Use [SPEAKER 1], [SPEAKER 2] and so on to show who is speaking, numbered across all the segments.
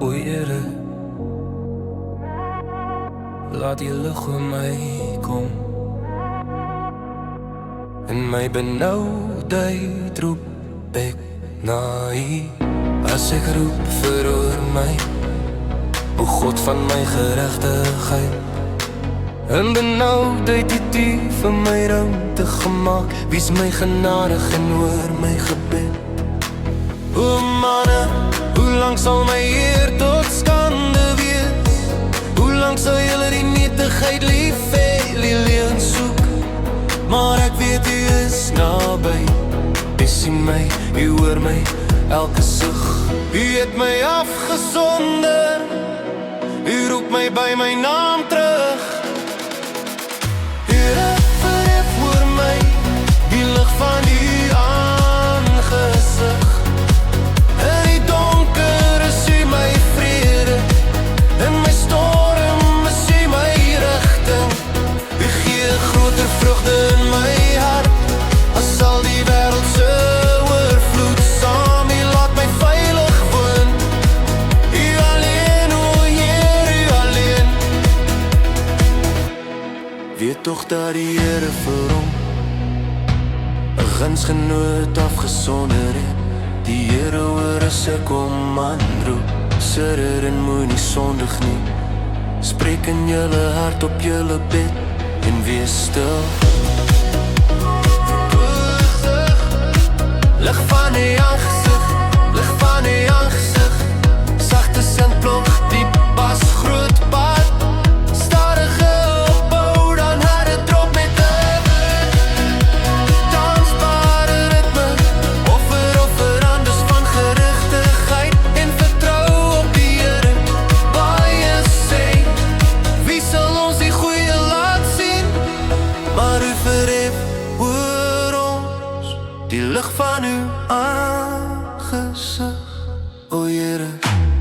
[SPEAKER 1] O Here, laat die lig oor my kom. In my benauwdheid roep ek na U. As ek roep, verhoor my, o God van my geregtigheid. In benauwdheid het U vir my ruimte gemaak. Wees my genadig en hoor my gebed. O manne, hoe lang sal my eer tot skande wees? Hoe lang sal julle die nietigheid lief hê, die leuen soek? Maar ek weet U is naby. U sien my, U hoor my, elke sug. U het my afgesonder. U roep my by my naam terug. Here, verhef oor my, die lig van U aangesig. In die donker is U my vrede, in my storm is U my rigting. U gee groter vrugte in my hart, as al die wêreld se oorvloed saam. U laat my veilig woon. U alleen, o Heer, U alleen. Weet tog dat die Here vir hom 'n gunsgenoot afgesonder het. Die Here hoor as ek hom aanroep. Sidder en moenie sondig nie. Spreek in julle hart op julle bed en wees stil. Lig van U aangesig, lig van U aangesig. Sagte sintplog, diep bas, groot pad. Stadige opbou, dan harde drop met 'n dansbare ritme. Offer anders van gerechtigheid en vertrou op die Here. Baie sê, wie sal ons die goeie laat sien? Maar U verhef oor ons, die lig van U aangesig. O Here,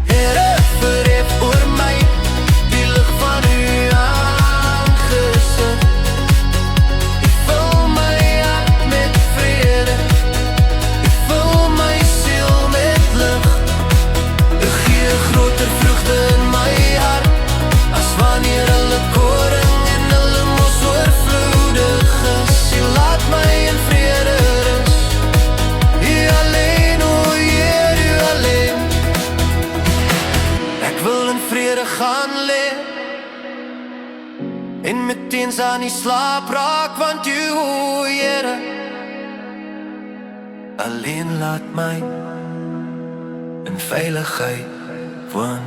[SPEAKER 1] Here, verhef oor my, die lig van U aangesig. U vul my hart met vrede, U vul my siel met lig. U gee groter vrugte in my hart, as wanneer hulle koring en hulle mos oorvloedig is. U laat my in vrede rus. U alleen, o Heer, U alleen. Ek wil in vrede gaan lê en meteens aan die slaap raak, want U, o Here, alleen laat my in veiligheid woon.